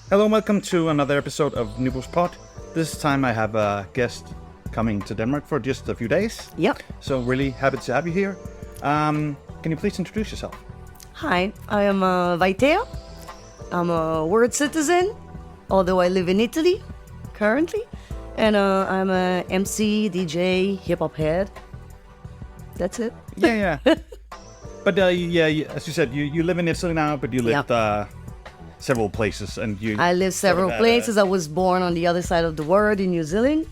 Hello and welcome to another episode of Nibus Pod. This time I have a guest coming to Denmark for just a few days. Yep. So really happy to have you here. Can you please introduce yourself? Hi, I am Vaitea. I'm a world citizen, although I live in Italy currently. And I'm a MC, DJ, hip-hop head. That's it. Yeah. But as you said, you live in Italy now, but you lived several places. I live several places. I was born on the other side of the world in New Zealand.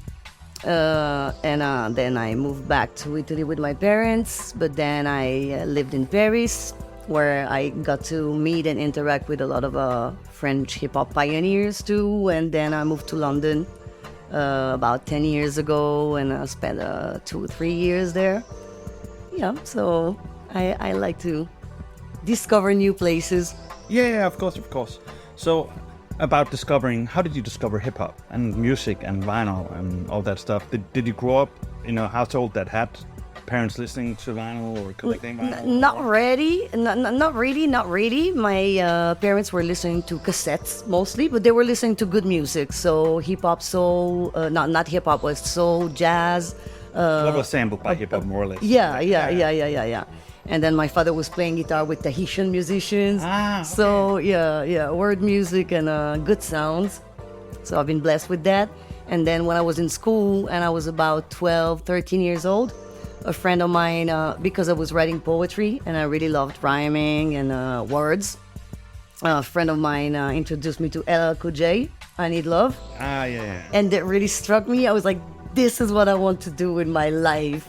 And then I moved back to Italy with my parents. But then I lived in Paris, where I got to meet and interact with a lot of French hip-hop pioneers too. And then I moved to London about 10 years ago, and I spent 2 or 3 years there. Yeah, so I like to discover new places. Yeah, of course. So, about discovering, how did you discover hip-hop and music and vinyl and all that stuff? Did you grow up in a household that had parents listening to vinyl or collecting vinyl? Not really. My parents were listening to cassettes mostly, but they were listening to good music. So hip-hop, soul, not hip-hop, was soul, jazz. What was sampled by hip-hop, more or less? Yeah. And then my father was playing guitar with Tahitian musicians. Okay. So yeah, word music and good sounds. So I've been blessed with that. And then when I was in school and I was about 12, 13 years old, a friend of mine, because I was writing poetry and I really loved rhyming and words, a friend of mine introduced me to LL Cool J, I Need Love. Yeah. And that really struck me. I was like, this is what I want to do in my life.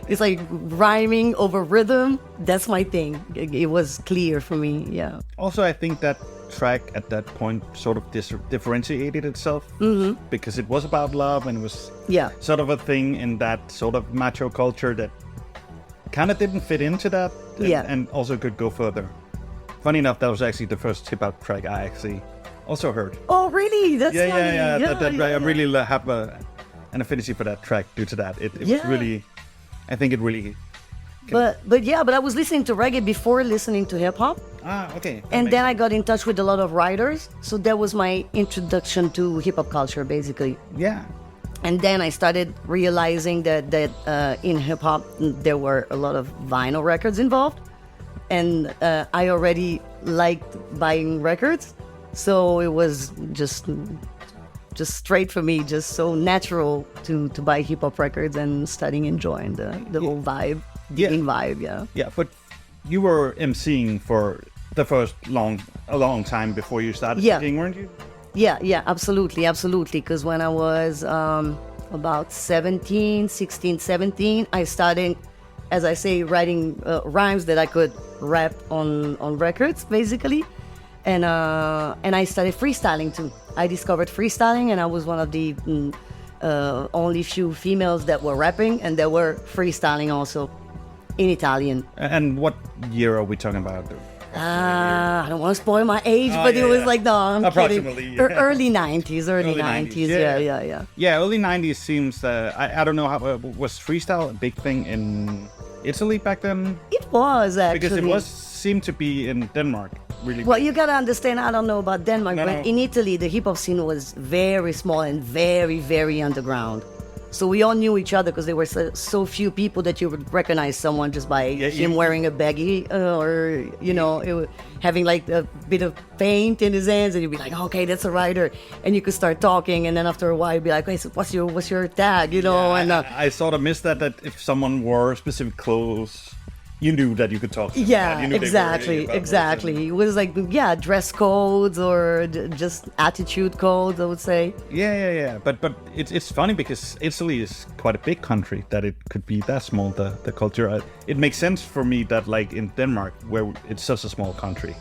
It's like rhyming over rhythm. That's my thing. It was clear for me, yeah. Also, I think that track at that point sort of differentiated itself because it was about love and it was sort of a thing in that sort of macho culture that kind of didn't fit into that and also could go further. Funny enough, that was actually the first hip-hop track I actually also heard. Oh, really? That's funny. I really have an affinity for that track due to that. It was really, I think it really... But I was listening to reggae before listening to hip-hop. Okay. And then I got in touch with a lot of writers. So that was my introduction to hip-hop culture, basically. Yeah. And then I started realizing that in hip-hop, there were a lot of vinyl records involved. And I already liked buying records. So it was just straight for me, just so natural to buy hip-hop records and starting enjoying the whole vibe. Digging vibe, yeah. Yeah, but you were emceeing for the first a long time before you started singing, weren't you? Yeah, absolutely. Because when I was about 16, 17, I started, as I say, writing rhymes that I could rap on records, basically. And I started freestyling too. I discovered freestyling, and I was one of the only few females that were rapping and that were freestyling also. In Italian. And what year are we talking about? I don't want to spoil my age, but it was like, no, I'm approximately, kidding. Early 90s, early 90s. Yeah. Yeah, early 90s seems, I don't know, how was freestyle a big thing in Italy back then? It was, actually. Because seemed to be in Denmark, really. Well, you gotta understand, I don't know about Denmark, but in Italy, the hip-hop scene was very small and very, very underground. So we all knew each other because there were so few people that you would recognize someone just by him wearing a baggy or, having like a bit of paint in his hands, and you'd be like, okay, that's a writer. And you could start talking, and then after a while you'd be like, hey, so what's your tag, I sort of missed that if someone wore specific clothes, you knew that you could talk to them. Yeah, exactly. It was like, dress codes or just attitude codes, I would say. Yeah. But it's funny because Italy is quite a big country that it could be that small, the culture. It makes sense for me that like in Denmark, where it's such a small country,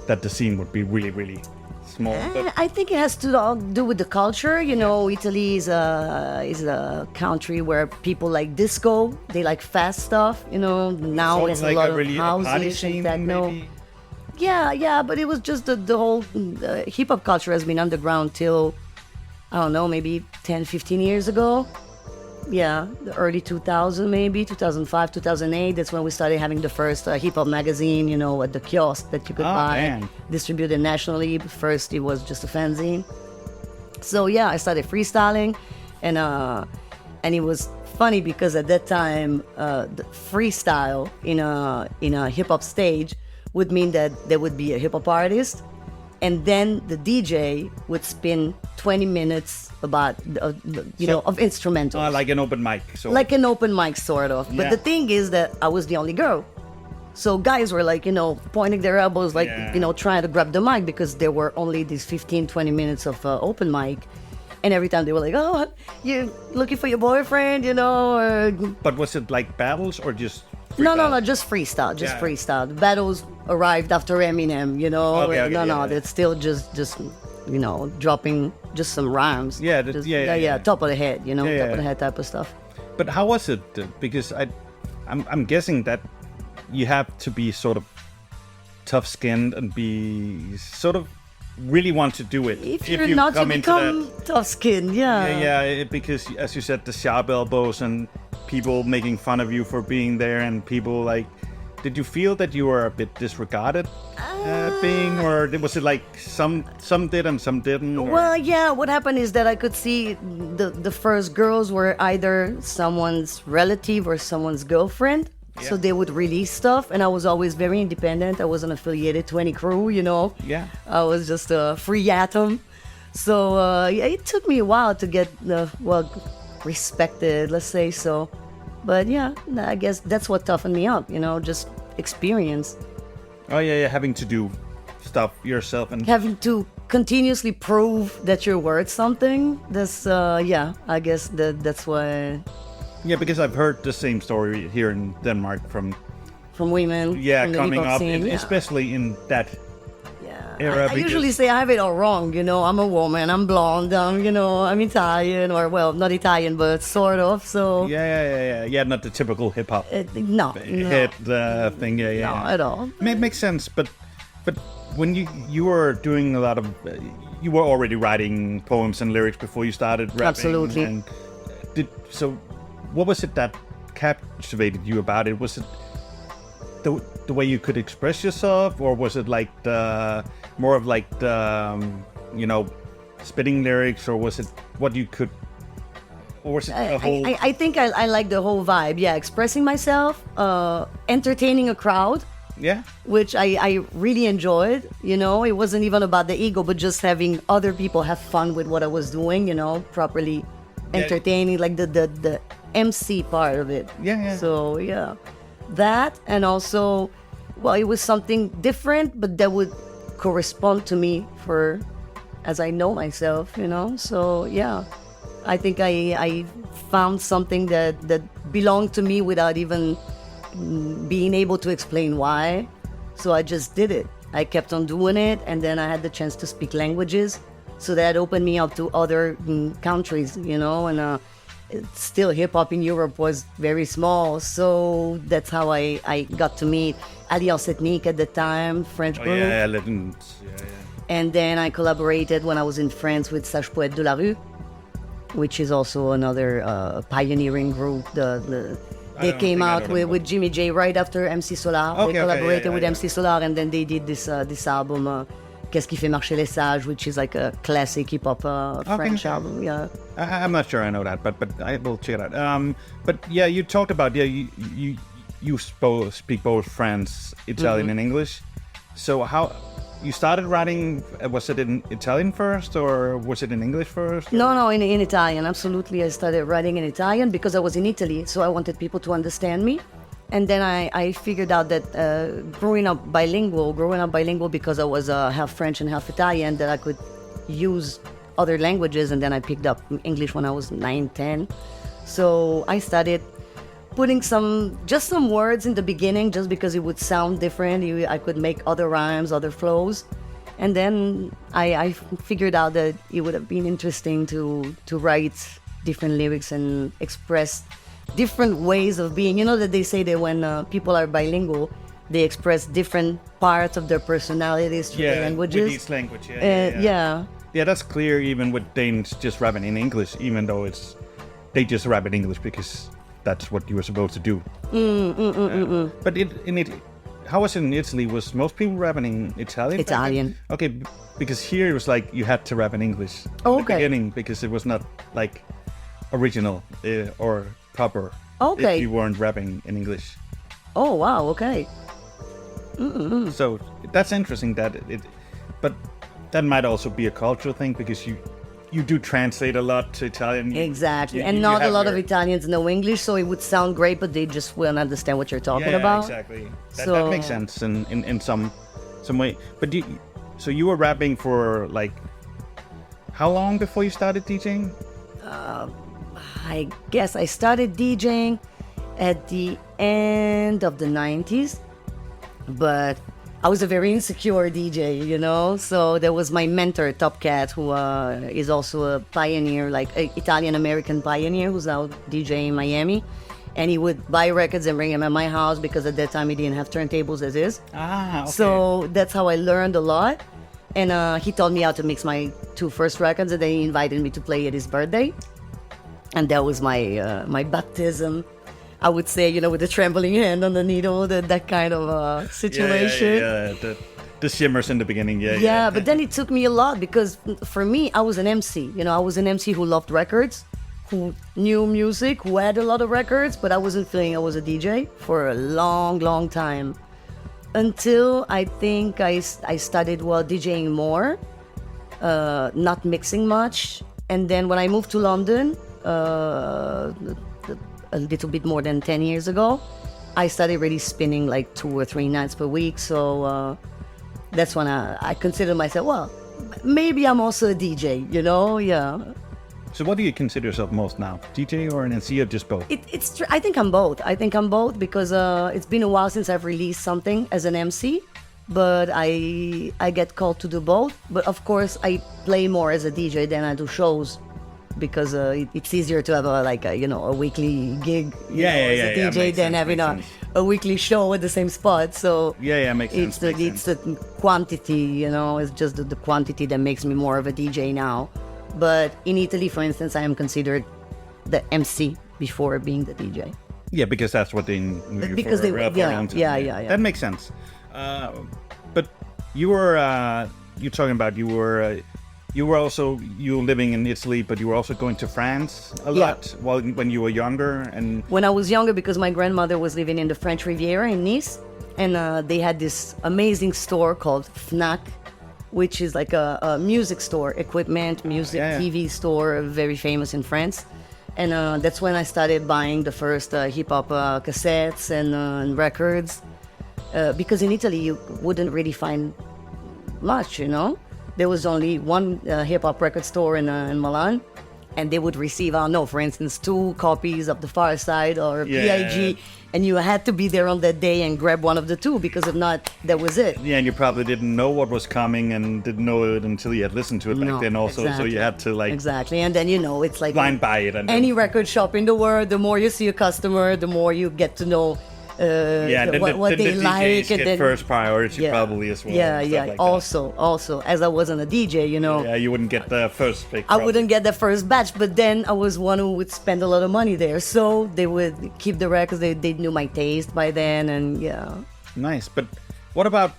that the scene would be really, really small. I think it has to do with the culture. Italy is a country where people like disco. They like fast stuff. Now it's like a lot a really of party houses scene, and techno. maybe? Yeah, but it was just the whole hip hop culture has been underground till, I don't know, maybe 10, 15 years ago. the early 2000, maybe 2005, 2008. That's when we started having the first hip-hop magazine, at the kiosk that you could buy, distributed nationally. First, it was just a fanzine. So yeah, I started freestyling, and it was funny because at that time, the freestyle in a hip-hop stage would mean that there would be a hip-hop artist, and then the DJ would spin 20 minutes about, of instrumentals. Like an open mic. Like an open mic, sort of. But the thing is that I was the only girl. So guys were like, pointing their elbows, like, trying to grab the mic because there were only these 15, 20 minutes of open mic. And every time they were like, oh, you looking for your boyfriend, or... But was it like battles or just... No, just freestyle, freestyle. The battles arrived after Eminem, It's still just dropping just some rhymes. Top of the head, top of the head type of stuff. But how was it? Because I'm guessing that you have to be sort of tough-skinned and be sort of really want to do it. If you're not to become tough-skinned, because as you said, the sharp elbows and people making fun of you for being there, and people like, did you feel that you were a bit disregarded or was it like some did and some didn't? Or? Well, yeah, what happened is that I could see the first girls were either someone's relative or someone's girlfriend. Yeah. So they would release stuff, and I was always very independent. I wasn't affiliated to any crew, Yeah. I was just a free atom. So, it took me a while to get, respected, let's say so. But, yeah, I guess that's what toughened me up, just experience. Oh, yeah, having to do stuff yourself. And having to continuously prove that you're worth something. That's, I guess that's why... Yeah, because I've heard the same story here in Denmark from women. Yeah, from coming up, especially in that era. I usually say I have it all wrong. I'm a woman, I'm blonde, I'm Italian, or well, not Italian, but sort of. So yeah, not the typical hip hop. Hit thing. No, at all. Makes sense, but when you were doing a lot of, you were already writing poems and lyrics before you started rapping. Absolutely. And what was it that captivated you about it? Was it the way you could express yourself, or was it like more of like the spitting lyrics, or was it what you could, or was it a whole? I think I like the whole vibe. Yeah, expressing myself, entertaining a crowd. Yeah, which I really enjoyed. It wasn't even about the ego, but just having other people have fun with what I was doing. Properly entertaining, like the MC part of it. Yeah. So, that, and also, it was something different, but that would correspond to me as I know myself, So, I think I found something that belonged to me without even being able to explain why. So I just did it. I kept on doing it, and then I had the chance to speak languages. So that opened me up to other countries, and still hip-hop in Europe was very small. So that's how I got to meet Alliance Ethnique at the time, French group. Yeah, legends. Yeah. And then I collaborated when I was in France with Sage Poète de la Rue, which is also another pioneering group. They came out with Jimmy J right after MC Solar. They collaborated with MC Solar, and then they did this album, Qu'est-ce qui fait marcher les sages, which is like a classic hip-hop French album. Yeah, I'm not sure I know that, but I will check it out. But yeah, you talked about you speak both French, Italian, and English. So how you started writing? Was it in Italian first, or was it in English first? Or? No, in Italian. Absolutely, I started writing in Italian because I was in Italy, so I wanted people to understand me. And then I figured out that growing up bilingual because I was half French and half Italian, that I could use other languages. And then I picked up English when I was 9, 10. So I started putting some words in the beginning just because it would sound different. I could make other rhymes, other flows. And then I figured out that it would have been interesting to write different lyrics and express different ways of being. That they say that when people are bilingual, they express different parts of their personalities through their languages. With each language, Yeah, that's clear even with Danes just rapping in English, even though it's they just rap in English because that's what you were supposed to do. But how was it in Italy? Was most people rapping in Italian? Italian. Okay, because here it was like you had to rap in English in the beginning because it was not like original or proper if you weren't rapping in English. Oh wow! Okay. So that's interesting but that might also be a cultural thing because you do translate a lot to Italian. Exactly, and not a lot of Italians know English, so it would sound great, but they just won't understand what you're talking about. Exactly. That makes sense in some way. But so you were rapping for like how long before you started DJing? I guess I started DJing at the end of the 90s, but I was a very insecure DJ, you know? So there was my mentor, Top Cat, who is also a pioneer, like an Italian-American pioneer who's now DJing in Miami. And he would buy records and bring them at my house because at that time he didn't have turntables as is. Okay. So that's how I learned a lot. And he taught me how to mix my 2 first records, and then he invited me to play at his birthday. And that was my baptism, I would say, you know, with the trembling hand on the needle, that kind of situation. Yeah. The shimmers in the beginning, Yeah, but then it took me a lot because for me, I was an MC. You know, I was an MC who loved records, who knew music, who had a lot of records, but I wasn't feeling I was a DJ for a long, long time. Until I think I started, DJing more, not mixing much. And then when I moved to London, a little bit more than 10 years ago, I started really spinning like 2 or 3 nights per week. So that's when I considered myself, well, maybe I'm also a DJ, you know? Yeah. So what do you consider yourself most now? DJ or an MC or just both? I think I'm both. I think I'm both because it's been a while since I've released something as an MC, but I get called to do both. But of course, I play more as a DJ than I do shows because it's easier to have a weekly gig as a DJ than having a weekly show at the same spot. So makes sense. It's the quantity, you know, it's just the quantity that makes me more of a DJ now. But in Italy, for instance, I am considered the MC before being the DJ. Yeah, because that's what they knew because for a long time. Yeah. That makes sense. But you were you're talking about you were living in Italy, but you were also going to France a lot when you were younger. And when I was younger, because my grandmother was living in the French Riviera in Nice, and they had this amazing store called Fnac, which is like a music store, equipment, music, TV store, very famous in France. And that's when I started buying the first hip-hop cassettes and records. Because in Italy, you wouldn't really find much, you know? There was only one hip-hop record store in Milan, and they would receive, for instance, 2 copies of The Far Side or P.I.G., and you had to be there on that day and grab one of the 2, because if not, that was it. Yeah, and you probably didn't know what was coming and didn't know it until you had listened to it back then also, exactly. So you had to Exactly, and then, you know, it's like... blind buy it. Any record shop in the world, the more you see a customer, the more you get to know what they like, and then first priority probably as well. Like also, as I wasn't a DJ, you know. Yeah, you wouldn't get the first big. I wouldn't get the first batch, but then I was one who would spend a lot of money there, so they would keep the records. They knew my taste by then, and Nice, but what about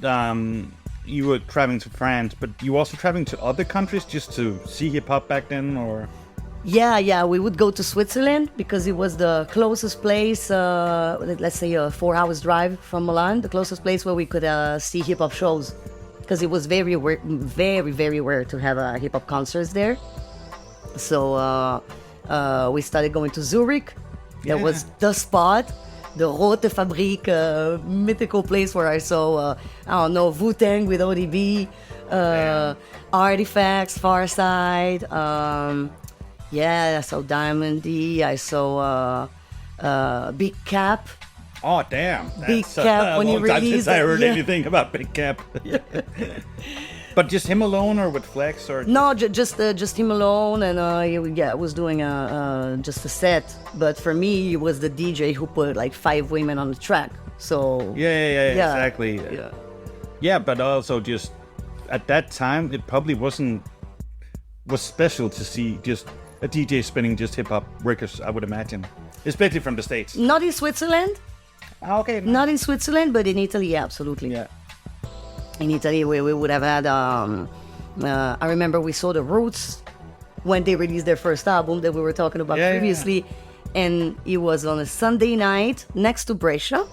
you were traveling to France, but you also traveling to other countries just to see hip hop back then, or? Yeah, we would go to Switzerland because it was the closest place, let's say a 4 hours drive from Milan, the closest place where we could see hip-hop shows, because it was very, very, very rare to have hip-hop concerts there. So we started going to Zurich. That was the spot, the Rote Fabrik, mythical place where I saw, Wu-Tang with ODB, Artifacts, Farside, I saw Diamond D. I saw Big Cap. Oh, damn. Big Cap when he released I heard anything about Big Cap. But just him alone or with Flex? Or no, just him alone. And I was doing just a set. But for me, he was the DJ who put like 5 women on the track. So exactly. Yeah, but also just at that time, it probably was special to see just a DJ spinning just hip hop records, I would imagine, especially from the States. Not in Switzerland. Okay. Not in Switzerland, but in Italy, yeah, absolutely. Yeah. In Italy, we would have had. I remember we saw the Roots when they released their first album that we were talking about previously, and it was on a Sunday night next to Brescia,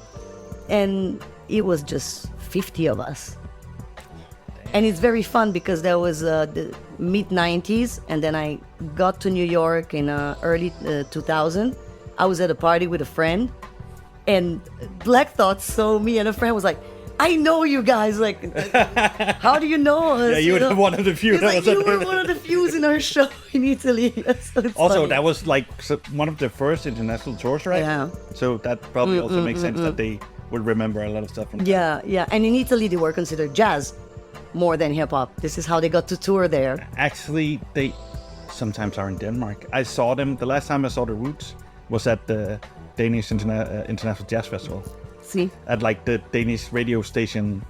and it was just 50 of us. And it's very fun because that was the mid-90s, and then I got to New York in early 2000. I was at a party with a friend, and Black Thought saw me and a friend was like, I know you guys, like, how do you know us? Yeah, you were one of the few. Like, you were one of the few in our show in Italy. So also, funny. that was like one of the first international tours, right? Yeah. So that probably also makes sense that they would remember a lot of stuff from Yeah. And in Italy, they were considered jazz more than hip hop. This is how they got to tour there. Actually, they sometimes are in Denmark. I saw them, the last time I saw the Roots was at the Danish International Jazz Festival. See? At like the Danish radio station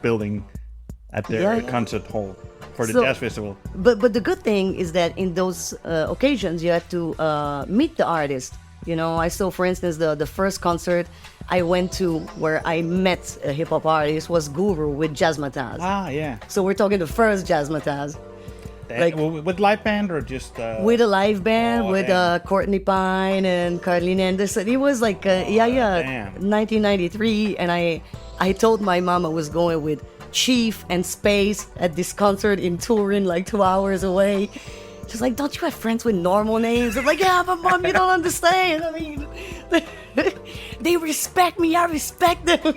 building at their concert hall for the jazz festival. But the good thing is that in those occasions, you had to meet the artist. You know, I saw, for instance, the first concert I went to where I met a hip hop artist was Guru with Jazzmatazz. Ah, yeah. So we're talking the first Jazzmatazz. Like with live band or just with a live band with Courtney Pine and Carlene Anderson. It was like 1993, and I told my mom I was going with Chief and Space at this concert in Turin, like 2 hours away. She's like, don't you have friends with normal names? I'm like, yeah, but Mom, you don't understand. I mean, they respect me, I respect them.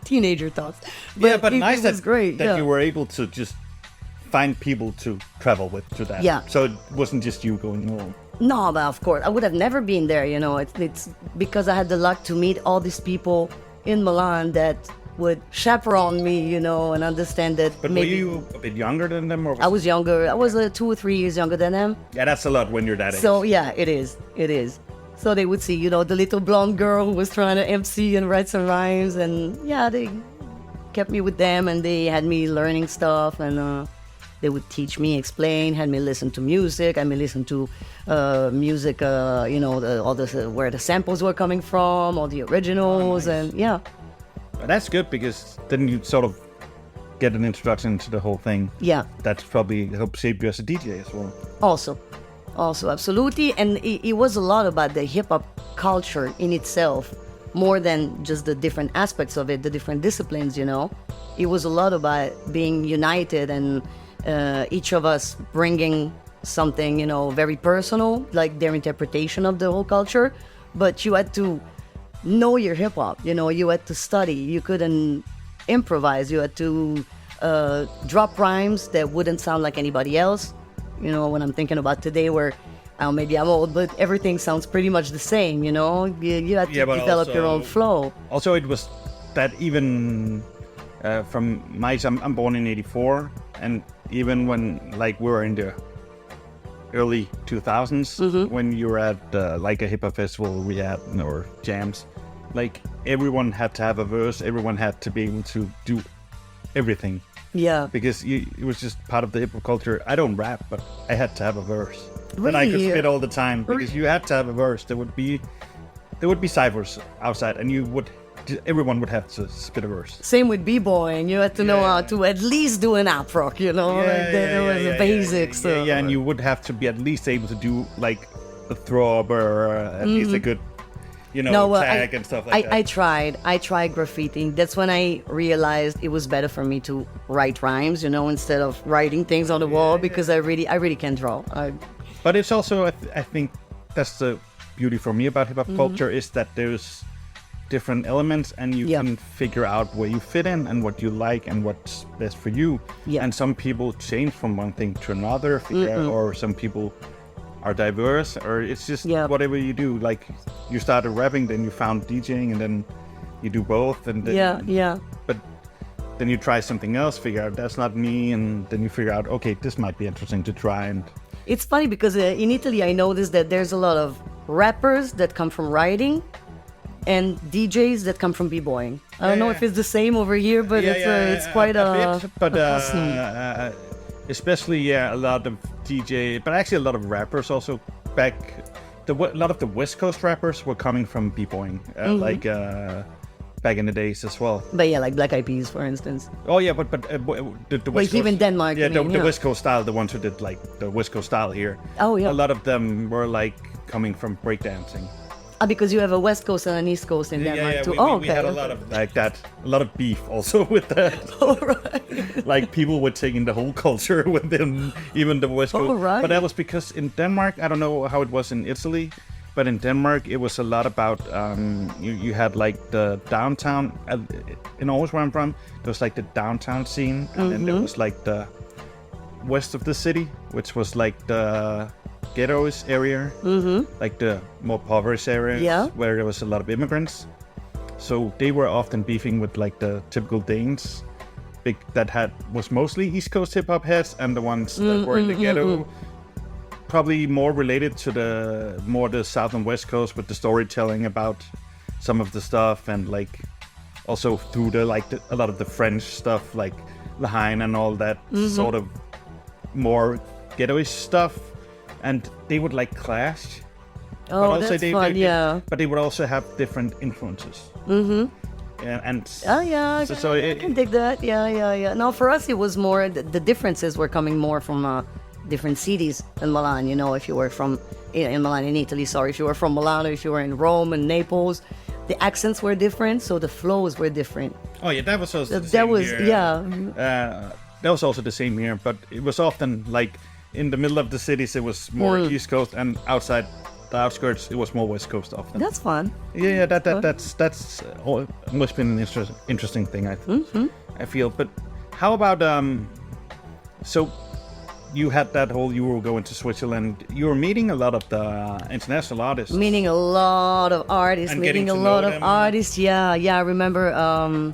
Teenager thoughts. But nice it was great that you were able to just find people to travel with to that. Yeah. So it wasn't just you going alone. No, but of course, I would have never been there, you know. It's because I had the luck to meet all these people in Milan that would chaperone me, you know, and understand that. But maybe, were you a bit younger than them? Or I was younger. I was 2 or 3 years younger than them. Yeah, that's a lot when you're that age. So, yeah, it is. It is. So they would see, you know, the little blonde girl who was trying to MC and write some rhymes. And, yeah, they kept me with them, and they had me learning stuff, and they would teach me, explain, had me listen to music, had me listen to music, you know, where the samples were coming from, all the originals, and yeah. But that's good, because then you sort of get an introduction to the whole thing. Yeah. That's probably helped shape you as a DJ as well. Also, absolutely. And it was a lot about the hip-hop culture in itself, more than just the different aspects of it, the different disciplines, you know. It was a lot about being united and each of us bringing something, you know, very personal, like their interpretation of the whole culture. But you had to know your hip hop, you know, you had to study. You couldn't improvise. You had to drop rhymes that wouldn't sound like anybody else. You know, when I'm thinking about today, where maybe I'm old, but everything sounds pretty much the same, you know. You had to develop your own flow. Also, it was that even from my age, I'm born in '84, and even when like we were in the early 2000s, when you were at like a hip hop festival we had, or jams, like everyone had to have a verse, everyone had to be able to do everything. Yeah. Because it was just part of the hip hop culture. I don't rap, but I had to have a verse. Really? That I could spit all the time, because you had to have a verse. There would be ciphers outside, and everyone would have to spit a verse. Same with b-boying. You had to know how to at least do an ap rock, you know. There was the basics. Yeah, and you would have to be at least able to do like a throb or at least a good, you know, tag and stuff like that. I tried graffitiing. That's when I realized it was better for me to write rhymes, you know, instead of writing things on the wall, because I really can't draw. But it's also, I think that's the beauty for me about hip hop culture, is that there's different elements, and you can figure out where you fit in and what you like and what's best for you. Yeah. And some people change from one thing to another, or some people are diverse, or it's just whatever you do. Like you started rapping, then you found DJing, and then you do both, and then, but then you try something else, figure out that's not me, and then you figure out, okay, this might be interesting to try. And it's funny because in Italy I noticed that there's a lot of rappers that come from writing and DJs that come from b-boying. I don't know if it's the same over here, but it's quite a bit, but especially a lot of DJ, but actually a lot of rappers also back. A lot of the West Coast rappers were coming from b-boying, like back in the days as well. But yeah, like Black Eyed Peas, for instance. Oh yeah, but the West Coast, even Denmark. Yeah, the West Coast style, the ones who did like the West Coast style here. Oh yeah. A lot of them were like coming from breakdancing. Because you have a West Coast and an East Coast in Denmark too. We had a lot of like that, a lot of beef also with that. Oh, right. Like people were taking the whole culture within even the West Coast. Oh, right. But that was because in Denmark, I don't know how it was in Italy, but in Denmark it was a lot about you had like the downtown in Aarhus where I'm from. There was like the downtown scene, and then there was like the west of the city, which was like the ghettos area, like the more impoverished areas where there was a lot of immigrants. So they were often beefing with like the typical Danes, was mostly East Coast hip hop heads, and the ones that were in the ghetto, probably more related to the South and West Coast with the storytelling about some of the stuff, and like also through a lot of the French stuff like Lahaine and all that sort of more ghetto-ish stuff. And they would like clash. Oh, that's fun, yeah. But they would also have different influences. And I can dig that. Yeah. No, for us it was more the differences were coming more from different cities in Milan. You know, if you were from in Milan in Italy, if you were from Milan, or if you were in Rome and Naples, the accents were different, so the flows were different. Oh yeah, that was also the same here. That was also the same here, but it was often like in the middle of the cities it was more East Coast, and outside the outskirts it was more West Coast often. That's fun. Yeah, that's must been an interesting thing. I feel. But how about so you had that whole, you were going to Switzerland, you were meeting a lot of the international artists. Meeting a lot of artists, Yeah, I remember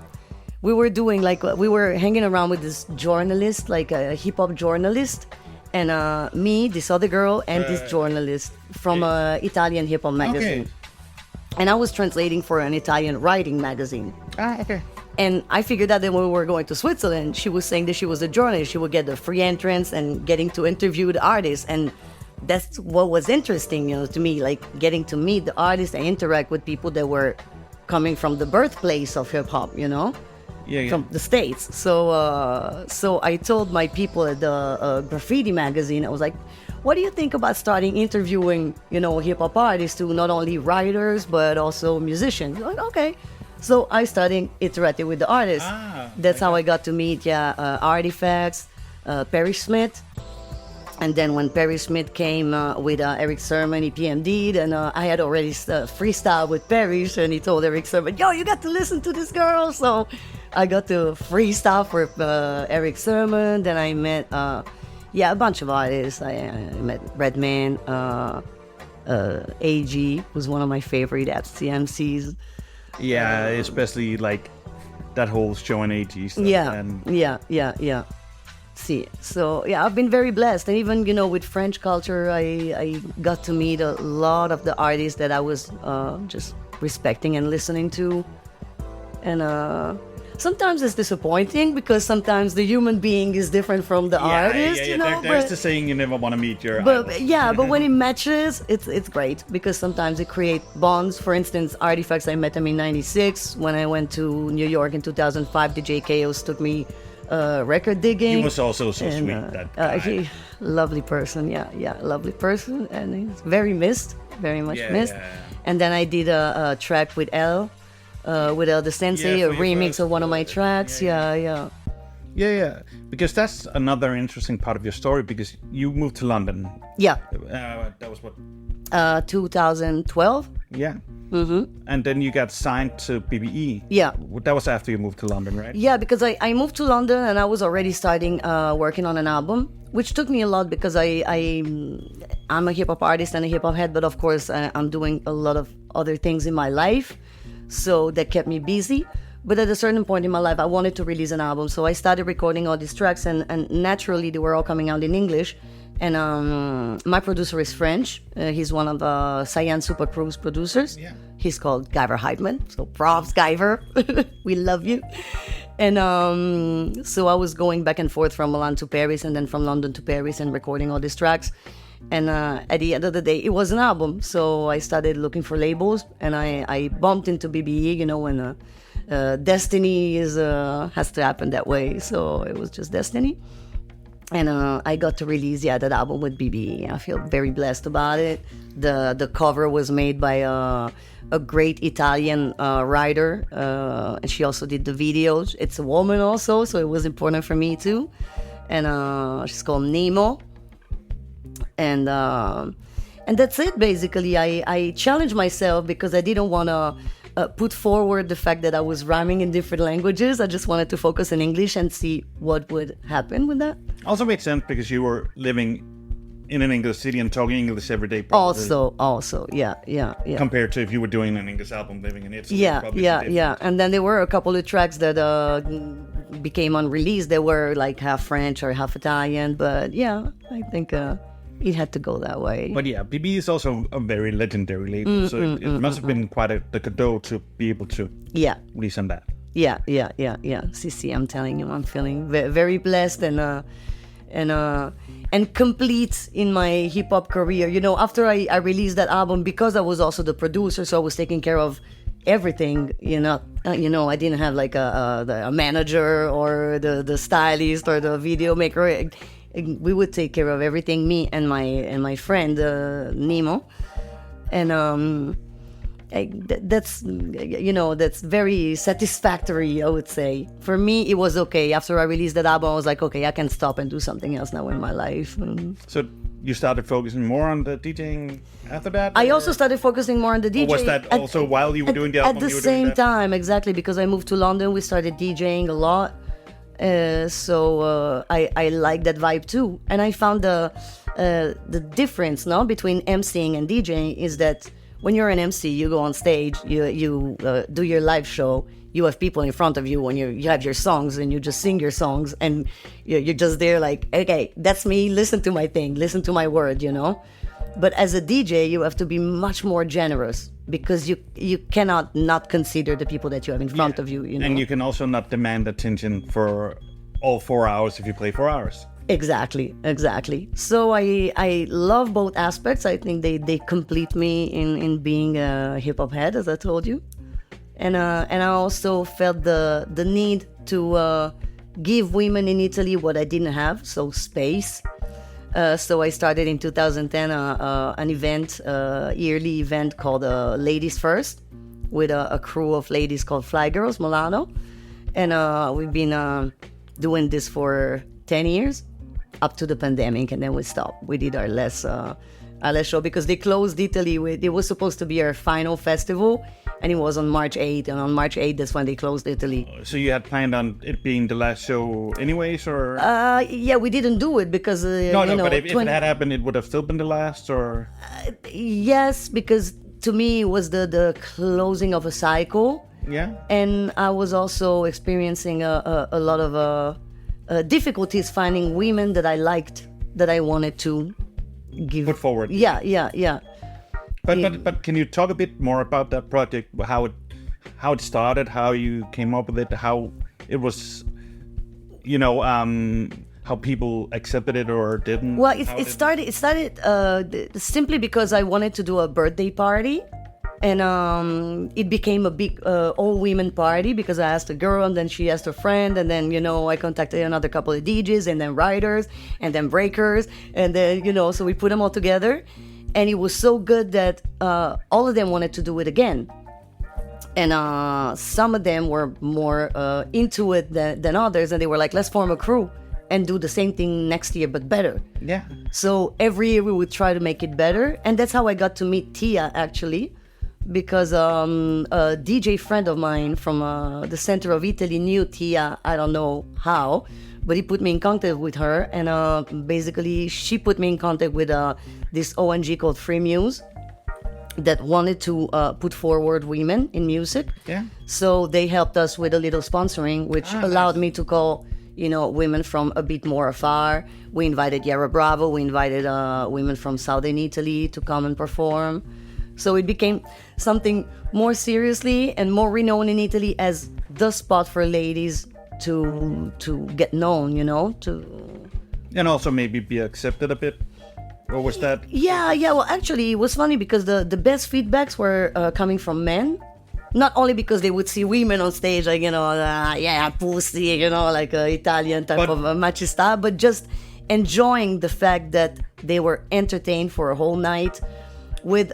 we were doing we were hanging around with this journalist, like a hip hop journalist. And me, this other girl, and this journalist from an Italian hip hop magazine. Okay. And I was translating for an Italian writing magazine. Okay. And I figured out that when we were going to Switzerland, she was saying that she was a journalist. She would get the free entrance and getting to interview the artists. And that's what was interesting, to me, like getting to meet the artists and interact with people that were coming from the birthplace of hip hop, from the States. So I told my people at the graffiti magazine, I was like, what do you think about starting interviewing, hip hop artists, to not only writers, but also musicians? Like, okay. So I started interacting with the artists. That's how I got to meet, Artifacts, Perry Smith. And then when Perry Smith came with Eric Sermon, he PMD'd, and I had already freestyle with Perry, and he told Eric Sermon, yo, you got to listen to this girl. So I got to freestyle for Eric Sermon. Then I met, a bunch of artists. I met Redman, AG was one of my favorite MCs. Yeah, especially like that whole show and AG stuff. Yeah. See, so I've been very blessed, and even with French culture, I got to meet a lot of the artists that I was just respecting and listening to, and sometimes it's disappointing because sometimes the human being is different from the artist. There's the saying, you never want to meet your idol. Yeah, but when it matches, it's great because sometimes it creates bonds. For instance, Artifacts, I met him in '96 when I went to New York in 2005. DJ Chaos took me record digging. He was also so sweet. That guy. Lovely person. Lovely person, and he's very missed, very much missed. And then I did a track with El. With El the Sensei, a remix of one of my tracks. Yeah. Because that's another interesting part of your story, because you moved to London. Yeah. That was what? 2012. Yeah. And then you got signed to BBE. Yeah. That was after you moved to London, right? Yeah, because I moved to London and I was already starting working on an album, which took me a lot because I'm a hip hop artist and a hip hop head, but of course I'm doing a lot of other things in my life. So that kept me busy. But at a certain point in my life, I wanted to release an album. So I started recording all these tracks, and naturally they were all coming out in English. And my producer is French. He's one of Cyan Super Crew's producers. Yeah. He's called Guyver Heitman. So props, Guyver. We love you. And so I was going back and forth from Milan to Paris, and then from London to Paris, and recording all these tracks. And at the end of the day, it was an album. So I started looking for labels, and I bumped into BBE, you know, when destiny has to happen that way. So it was just destiny. And I got to release that album with BBE. I feel very blessed about it. The cover was made by a great Italian writer, and she also did the videos. It's a woman also, so it was important for me too. And she's called Nemo. And that's it, basically. I challenged myself because I didn't want to put forward the fact that I was rhyming in different languages. I just wanted to focus in English and see what would happen with that. Also made sense because you were living in an English city and talking English every day. Probably. Also, yeah. Compared to if you were doing an English album living in Italy. Yeah. And then there were a couple of tracks that became unreleased. They were like half French or half Italian. But yeah, I think it had to go that way. But yeah, BB is also a very legendary label. So it must have been quite a cadeau to be able to release on that. Yeah. See, I'm telling you, I'm feeling very blessed and complete in my hip hop career. You know, after I released that album, because I was also the producer, so I was taking care of everything. You know, I didn't have like a manager or the stylist or the video maker. We would take care of everything, me and my friend Nemo, and that's very satisfactory, I would say. For me, it was okay. After I released that album, I was like, okay, I can stop and do something else now in my life. So you started focusing more on the DJing after that? I also started focusing more on the DJing. Or was that also while you were doing the album? At the same time, exactly, because I moved to London, we started DJing a lot. So I like that vibe too. And I found the difference between emceeing and DJing is that when you're an MC, you go on stage, you do your live show, you have people in front of you, and you have your songs, and you just sing your songs, and you're just there like, okay, that's me, listen to my thing, listen to my word, you know? But as a DJ, you have to be much more generous because you cannot not consider the people that you have in front of you, you know? And you can also not demand attention for all 4 hours if you play 4 hours. Exactly. So I love both aspects. I think they complete me in being a hip hop head, as I told you, and I also felt the need to give women in Italy what I didn't have, so space. So I started in 2010 an event, yearly event called Ladies First, with a crew of ladies called Fly Girls Milano, and we've been doing this for 10 years. Up to the pandemic, and then we stopped. We did our last show because they closed Italy. It was supposed to be our final festival, and it was on March 8th. And on March 8th, that's when they closed Italy. So you had planned on it being the last show anyways, or? Yeah, we didn't do it because but if it had happened, it would have still been the last, or? Yes, because to me it was the closing of a cycle. Yeah. And I was also experiencing a lot of difficulties finding women that I liked, that I wanted to put forward. Yeah. But can you talk a bit more about that project? How it started, how you came up with it, how it was, how people accepted it or didn't? Well, it started simply because I wanted to do a birthday party. And it became a big all-women party because I asked a girl, and then she asked her friend, and then, I contacted another couple of DJs, and then writers, and then breakers, and then, so we put them all together. And it was so good that all of them wanted to do it again. And some of them were more into it than others, and they were like, let's form a crew and do the same thing next year, but better. Yeah. So every year we would try to make it better. And that's how I got to meet Tia, actually. Because a DJ friend of mine from the center of Italy knew Tia, I don't know how, but he put me in contact with her, and basically she put me in contact with this ONG called Free Muse that wanted to put forward women in music. Yeah. So they helped us with a little sponsoring, which allowed me to call women from a bit more afar. We invited Yara Bravo, we invited women from southern Italy to come and perform. So it became something more seriously and more renowned in Italy as the spot for ladies to get known, you know, and also maybe be accepted a bit. Or was that? Yeah. Well, actually, it was funny because the best feedbacks were coming from men. Not only because they would see women on stage, like, you know, yeah, pussy, you know, like Italian type of machista, but just enjoying the fact that they were entertained for a whole night with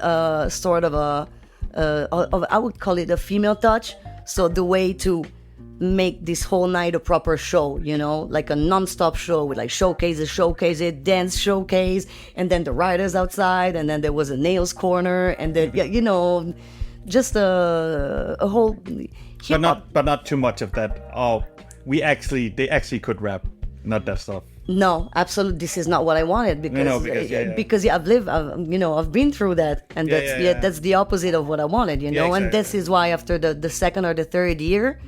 sort of I would call it a female touch. So the way to make this whole night a proper show, you know, like a non-stop show with like showcase it, dance showcase, and then the writers outside, and then there was a nails corner, and then, you know, just a whole hip-hop. But not too much of that. Oh, they actually could rap, not that stuff. No, absolutely. This is not what I wanted because I've been through that, and that's the opposite of what I wanted, you know. Exactly. And this is why after the second or the third year,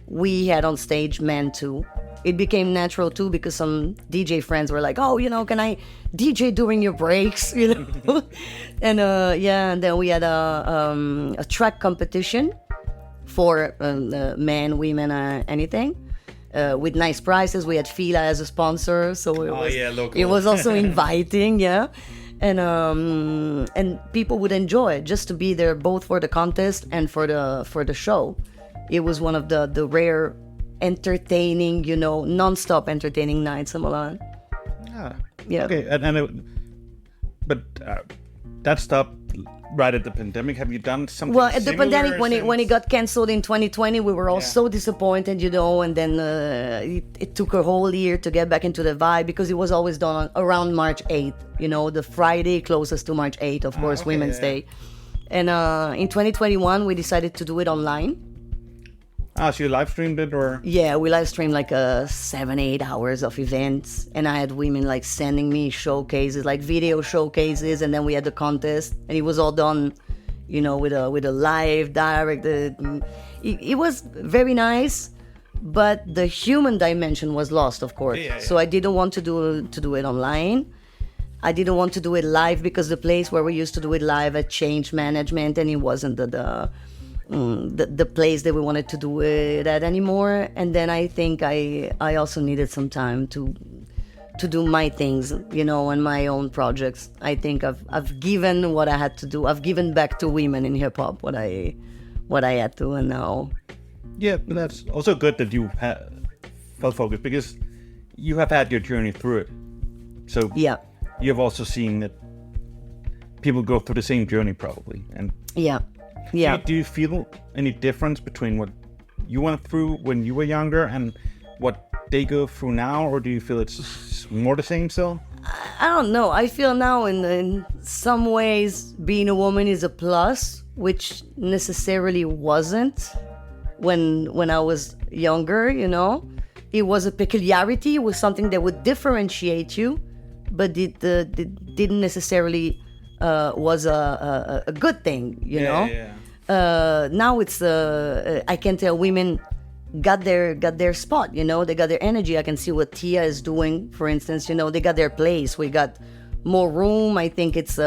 we had on stage men too. It became natural too because some DJ friends were like, "Oh, you know, can I DJ during your breaks?" You know, and and then we had a track competition for men, women, anything. With nice prizes. We had Fila as a sponsor, so it was also inviting, and people would enjoy it just to be there, both for the contest and for the show. It was one of the rare entertaining, you know, non-stop entertaining nights in Milan. Yeah. Okay, but that stopped right at the pandemic. Have you done something? Well, at the pandemic, when it got cancelled in 2020, we were all so disappointed, you know, and then it took a whole year to get back into the vibe because it was always done around March 8th, you know, the Friday closest to March 8th, of course, Women's Day. And in 2021, we decided to do it online. So you live streamed it, or? Yeah, we live streamed like 7-8 hours of events, and I had women like sending me showcases, like video showcases, and then we had the contest, and it was all done, you know, with a live direct. It was very nice, but the human dimension was lost, of course. So I didn't want to do it online. I didn't want to do it live because the place where we used to do it live had changed management, and it wasn't the place that we wanted to do it at anymore. And then I think I also needed some time to do my things, you know, and my own projects. I think I've given what I had to do. I've given back to women in hip hop what I had to, and now. Yeah, but that's also good that you felt focused because you have had your journey through it. So you have also seen that people go through the same journey probably, and Do you feel any difference between what you went through when you were younger and what they go through now, or do you feel it's more the same still? I don't know. I feel now in some ways being a woman is a plus, which necessarily wasn't when I was younger, you know. It was a peculiarity, it was something that would differentiate you, but it didn't necessarily was a good thing, you know. Now it's I can tell women got their spot, you know. They got their energy. I can see what Tia is doing, for instance, you know. They got their place. We got more room. I think it's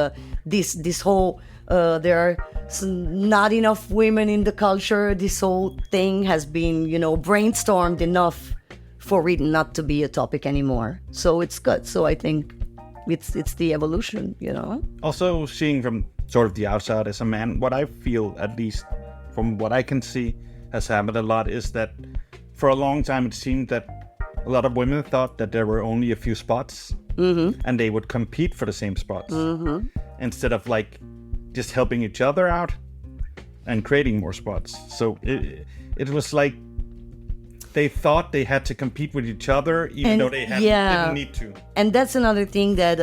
this whole there are not enough women in the culture. This whole thing has been, you know, brainstormed enough for it not to be a topic anymore. So it's good. So I think it's the evolution, you know. Also, seeing from sort of the outside as a man, what I feel, at least from what I can see, has happened a lot is that for a long time it seemed that a lot of women thought that there were only a few spots, and they would compete for the same spots instead of like just helping each other out and creating more spots. So it was like they thought they had to compete with each other, even though they didn't need to. And that's another thing that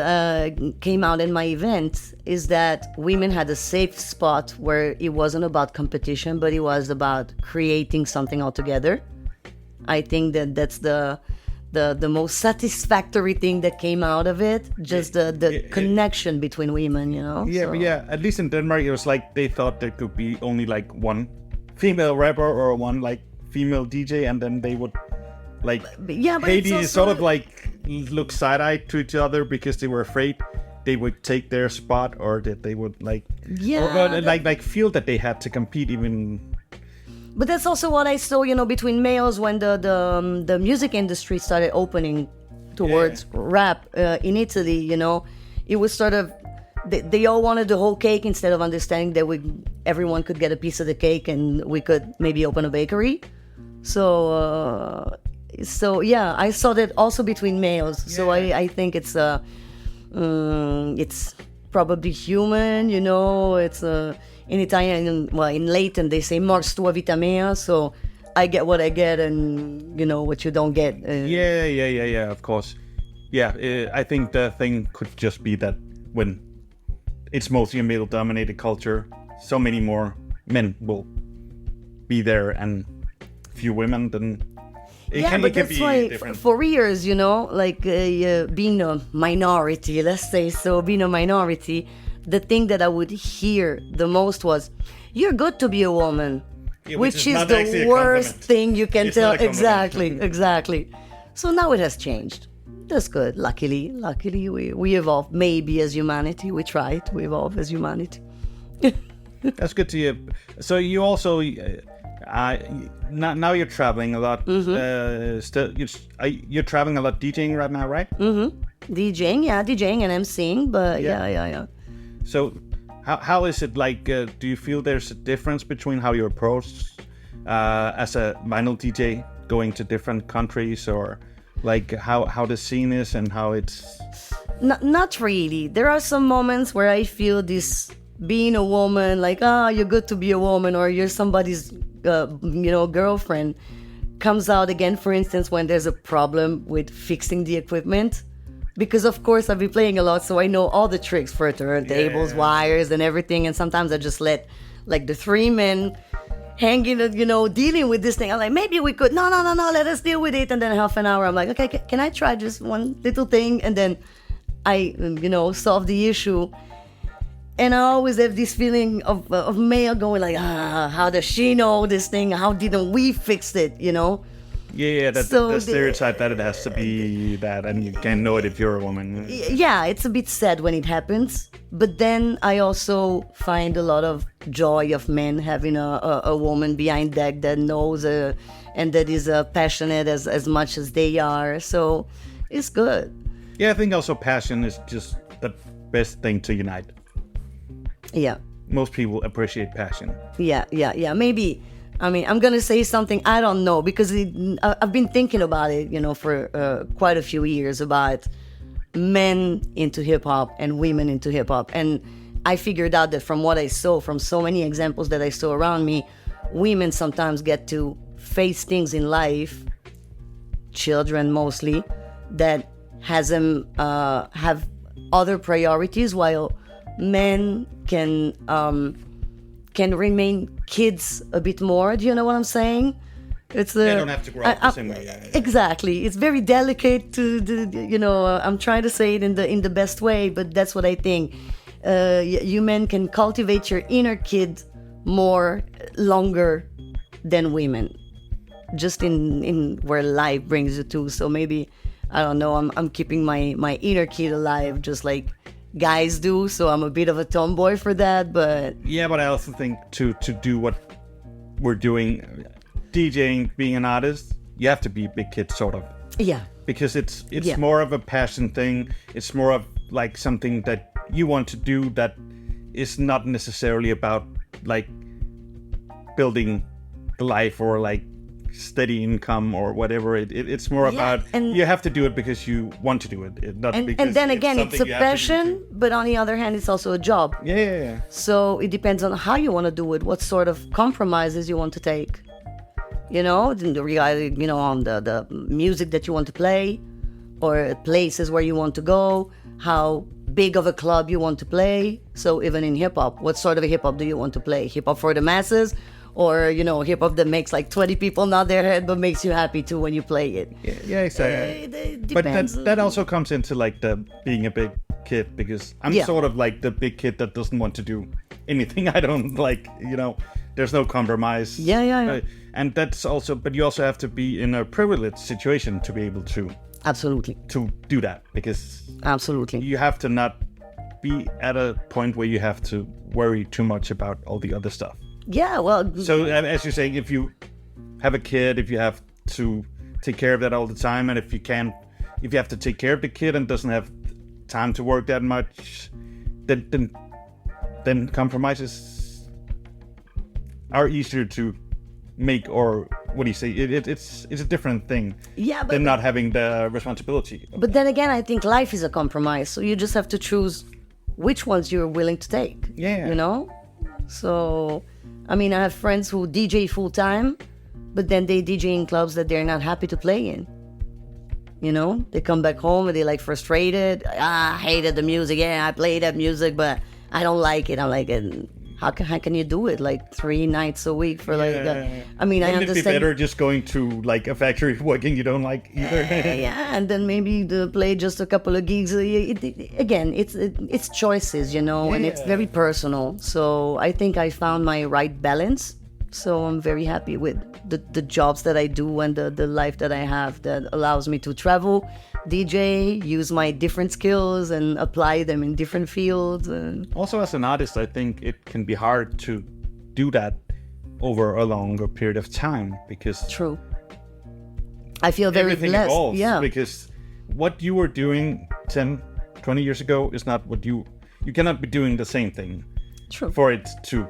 came out in my event, is that women had a safe spot where it wasn't about competition, but it was about creating something altogether. I think that's the most satisfactory thing that came out of it, just the connection between women, you know. At least in Denmark it was like they thought there could be only like one female rapper or one like female DJ, and then they would like Haiti sort of like look side-eyed to each other because they were afraid they would take their spot, or that they would like feel that they had to compete even. But that's also what I saw, between males when the music industry started opening towards rap in Italy. It was sort of they all wanted the whole cake instead of understanding that everyone could get a piece of the cake and we could maybe open a bakery. So yeah, I saw that also between males. Yeah. So I think it's probably human. It's in Italian, in Latin they say "mors tua vita mea," so I get what I get, and what you don't get. Yeah. Of course. Yeah, I think the thing could just be that when it's mostly a male-dominated culture, so many more men will be there and few women. Then it can be different. For years, being a minority, let's say so, being a minority, the thing that I would hear the most was, "You're good to be a woman," which is the worst thing you can tell. Exactly. So now it has changed. That's good. Luckily, we evolved. Maybe as humanity, we try to evolve as humanity. That's good to hear. So you also, now you're traveling a lot. Mm-hmm. You're traveling a lot DJing right now, right? Mm-hmm. DJing and MCing, but yeah. So how is it like? Do you feel there's a difference between how you approach as a vinyl DJ going to different countries, or like how the scene is and how it's? Not really. There are some moments where I feel this being a woman, like, you're good to be a woman, or you're somebody's girlfriend, comes out again, for instance, when there's a problem with fixing the equipment. Because of course I've been playing a lot, so I know all the tricks for turntables, wires and everything, and sometimes I just let like the three men hanging, dealing with this thing. I'm like, maybe we could, no, let us deal with it. And then half an hour, I'm like, okay, can I try just one little thing? And then I, solve the issue. And I always have this feeling of male going like, how does she know this thing? How didn't we fix it, Yeah, the stereotype that it has to be that, and you can't know it if you're a woman. Yeah, it's a bit sad when it happens. But then I also find a lot of joy of men having a woman behind deck that knows and that is passionate as much as they are. So it's good. Yeah, I think also passion is just the best thing to unite. Yeah. Most people appreciate passion. Yeah. Maybe. I mean, I'm going to say something I don't know, because I've been thinking about it, for quite a few years, about men into hip-hop and women into hip-hop. And I figured out that from what I saw, from so many examples that I saw around me, women sometimes get to face things in life, children mostly, that has them have other priorities, while men can remain kids a bit more. Do you know what I'm saying? They don't have to grow up the same way. Yeah. Exactly. It's very delicate to I'm trying to say it in the best way, but that's what I think. You men can cultivate your inner kid longer than women, just in where life brings you to. So maybe, I don't know, I'm keeping my inner kid alive, just like guys do, so I'm a bit of a tomboy for that. But yeah, but I also think to do what we're doing, DJing, being an artist, you have to be a big kid, sort of. Yeah, because it's more of a passion thing. It's more of like something that you want to do that is not necessarily about like building the life or like steady income or whatever. It's more about, and you have to do it because you want to do it, not because. And then again, it's a passion, but on the other hand, it's also a job. Yeah. So it depends on how you want to do it, what sort of compromises you want to take. On the music that you want to play, or places where you want to go, how big of a club you want to play. So even in hip hop, what sort of a hip hop do you want to play? Hip hop for the masses? Or, hip hop that makes like 20 people nod their head but makes you happy too when you play it. Yeah, exactly. It depends. But that also comes into like the being a big kid, because I'm sort of like the big kid that doesn't want to do anything I don't like, there's no compromise. Yeah. And that's also, but you also have to be in a privileged situation to be able to. Absolutely. To do that, because. Absolutely. You have to not be at a point where you have to worry too much about all the other stuff. Yeah, well. So as you say, if you have a kid, if you have to take care of that all the time, and if you have to take care of the kid and doesn't have time to work that much, then compromises are easier to make, or what do you say? It's a different thing. Yeah, but than not having the responsibility. But then again, I think life is a compromise, so you just have to choose which ones you're willing to take. Yeah. You know? So, I mean, I have friends who DJ full time, but then they DJ in clubs that they're not happy to play in. You know? They come back home and they're like frustrated. I hated the music. Yeah, I play that music, but I don't like it. I'm like, how can you do it like 3 nights a week for like? I mean, I understand. Wouldn't it be better just going to like a factory working you don't like either? Yeah, and then maybe play just a couple of gigs. Again, it's choices, you know, and it's very personal. So I think I found my right balance. So I'm very happy with the jobs that I do and the life that I have that allows me to travel, DJ, use my different skills and apply them in different fields. And also, as an artist, I think it can be hard to do that over a longer period of time because true. I feel very blessed. Evolves, yeah, because what you were doing 10, 20 years ago is not what you cannot be doing the same thing. True. For it to,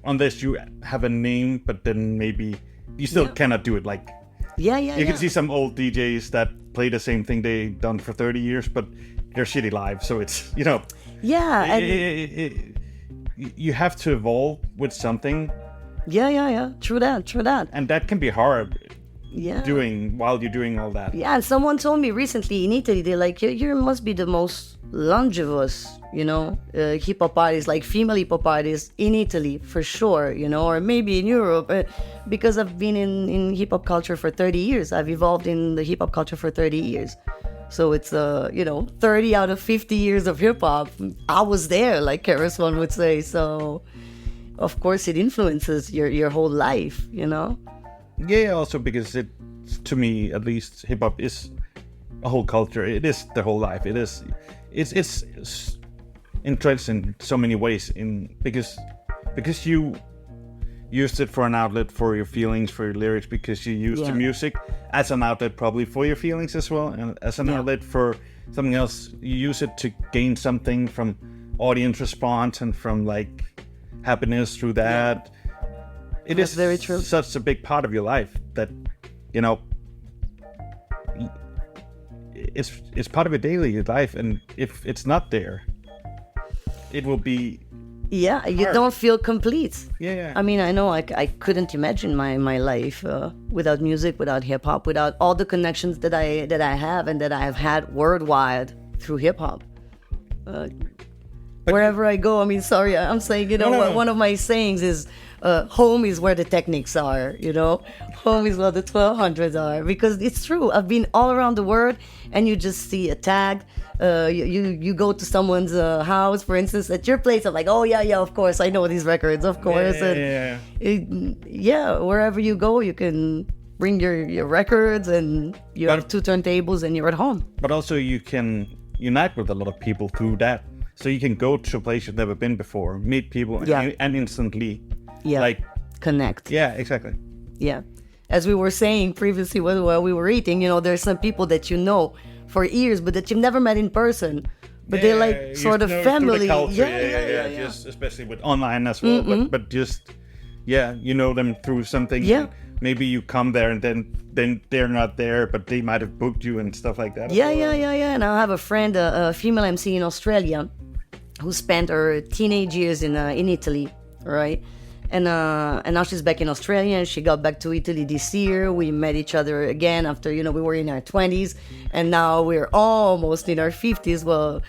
unless you have a name, but then maybe you still cannot do it. Like, you can see some old DJs that play the same thing they done for 30 years, but they're shitty live. So it's, you know, you have to evolve with something. Yeah. True that. And that can be hard. Yeah. While you're doing all that. Yeah, and someone told me recently in Italy, they're like, you must be the most longevous, you know, hip hop artist, like female hip hop artist in Italy for sure, you know, or maybe in Europe, because I've been in hip hop culture for 30 years. I've evolved in the hip hop culture for 30 years. So it's, 30 out of 50 years of hip hop. I was there, like Karis would say. So, of course, it influences your whole life, you know? Yeah, also because to me, at least, hip hop is a whole culture. It is the whole life. It's entrenched in so many ways because you used it for an outlet for your feelings, for your lyrics, because you used the music as an outlet probably for your feelings as well, and as an outlet for something else. You use it to gain something from audience response and from like happiness through that. It is very true. Such a big part of your life that, you know, it's part of your daily life, and if it's not there, it will be you don't feel complete. Yeah. I mean, I know I couldn't imagine my life without music, without hip hop, without all the connections that I have and that I have had worldwide through hip hop. Wherever I go, I mean, sorry, I'm saying, one of my sayings is, home is where the techniques are, you know? Home is where the 1200s are, because it's true. I've been all around the world, and you just see a tag. You go to someone's house, for instance, at your place. I'm like, oh, yeah, of course, I know these records, of course. Wherever you go, you can bring your records, and you have 2 turntables, and you're at home. But also you can unite with a lot of people through that. So you can go to a place you've never been before, meet people, and instantly connect. Yeah, exactly. Yeah. As we were saying previously while we were eating, there's some people that you know for years, but that you've never met in person. But they're like sort of family. Yeah. Just especially with online as well. But just, you know them through something. Yeah. Maybe you come there and then they're not there, but they might have booked you and stuff like that. Yeah. And I have a friend, a female MC in Australia, who spent her teenage years in Italy, right? And now she's back in Australia, and she got back to Italy this year. We met each other again after, we were in our 20s, and now we're almost in our 50s. Well,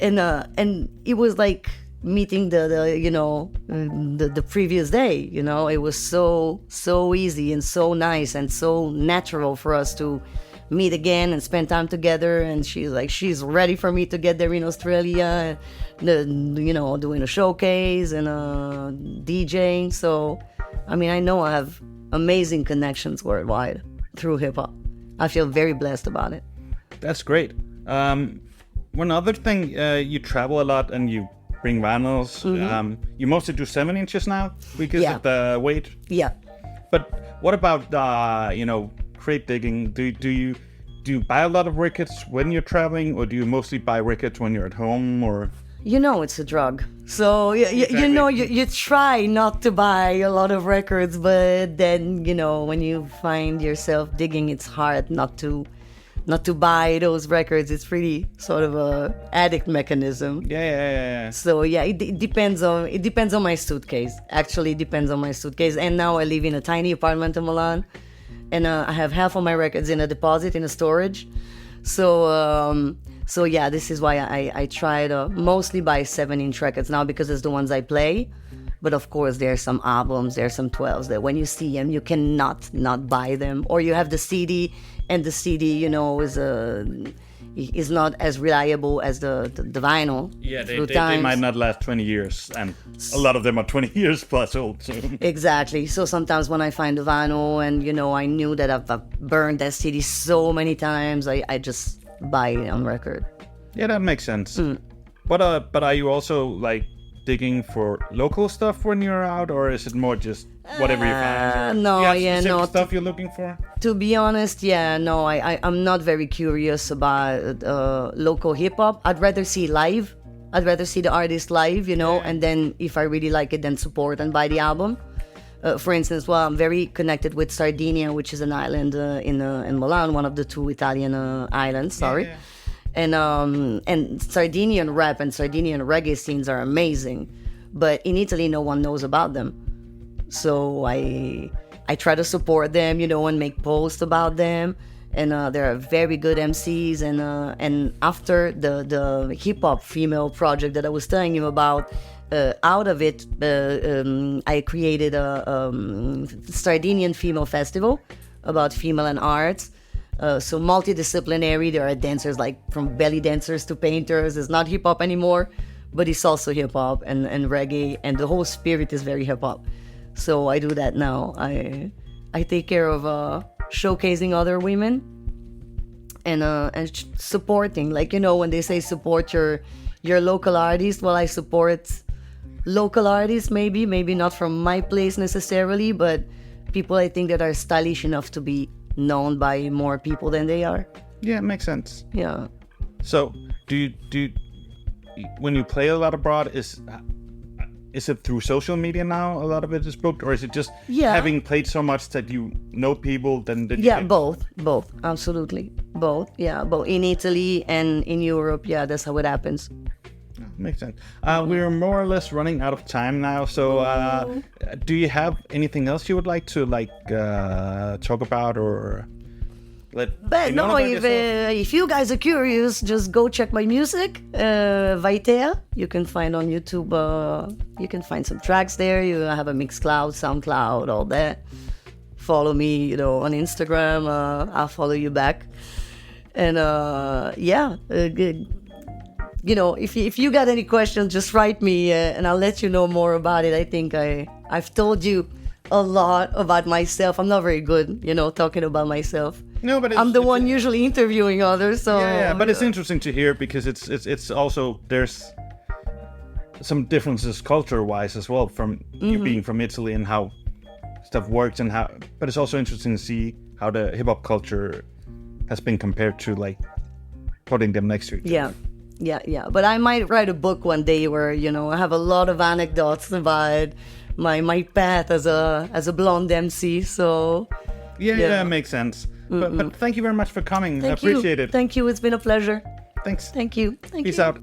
and it was like meeting the previous day, It was so easy and so nice and so natural for us to meet again and spend time together. And she's ready for me to get there in Australia, doing a showcase and DJing. So, I mean, I know I have amazing connections worldwide through hip hop. I feel very blessed about it. That's great. One other thing, you travel a lot and you bring vinyls. You mostly do 7 inches now because of the weight. Yeah. But what about crate digging? Do you buy a lot of records when you're traveling, or do you mostly buy records when you're at home? Or it's a drug. So you try not to buy a lot of records, but then when you find yourself digging, it's hard not to buy those records. It's pretty sort of a addict mechanism. Yeah. So it depends on my suitcase. Actually, it depends on my suitcase. And now I live in a tiny apartment in Milan, and I have half of my records in a deposit in a storage. So this is why I try to mostly buy 7-inch records now, because it's the ones I play. But of course, there are some albums, there are some 12s that when you see them, you cannot not buy them. Or you have the CD, and the CD, is not as reliable as the vinyl. Yeah, they might not last 20 years, and a lot of them are 20 years plus old. So. Exactly. So sometimes when I find the vinyl, and I knew that I've burned that CD so many times, I just buy it on record. Yeah, that makes sense. But are you also like digging for local stuff when you're out, or is it more just whatever you find? No. Stuff you're looking for? To be honest, I'm not very curious about local hip hop. I'd rather see live. I'd rather see the artist live, and then if I really like it, then support and buy the album. For instance, I'm very connected with Sardinia, which is an island in Milan, one of the 2 Italian islands. Sorry. Yeah. And Sardinian rap and Sardinian reggae scenes are amazing, but in Italy no one knows about them. So I try to support them, and make posts about them. And there are very good MCs. And after the hip hop female project that I was telling you about, out of it, I created a Sardinian female festival about female and arts. So multidisciplinary. There are dancers, like from belly dancers to painters. It's not hip hop anymore, but it's also hip hop and reggae, and the whole spirit is very hip hop. So I do that now. I take care of showcasing other women and supporting. Like when they say support your local artists, well, I support local artists. Maybe not from my place necessarily, but people I think that are stylish enough to be known by more people than they are. Yeah, it makes sense. Yeah. So do you when you play a lot abroad, is it through social media now a lot of it is booked, or is it just having played so much that you know people then that both absolutely both. Both in Italy and in Europe. That's how it happens. Makes sense. We're more or less running out of time now. So, do you have anything else you would like to talk about or let? But no, if you guys are curious, just go check my music, Vaitea. You can find on YouTube. You can find some tracks there. You have a Mixcloud, SoundCloud, all that. Follow me, on Instagram. I'll follow you back. And good. If you got any questions, just write me and I'll let you know more about it. I think I've told you a lot about myself. I'm not very good, talking about myself. No, but I'm the one usually interviewing others. So but it's interesting to hear because it's also there's some differences culture-wise as well from you being from Italy and how stuff works and how. But it's also interesting to see how the hip hop culture has been compared to putting them next to each other. Yeah. But I might write a book one day where, I have a lot of anecdotes about my path as a blonde MC. So yeah, it makes sense. But thank you very much for coming. I appreciate it. Thank you. It's been a pleasure. Thanks. Thank you. Peace out.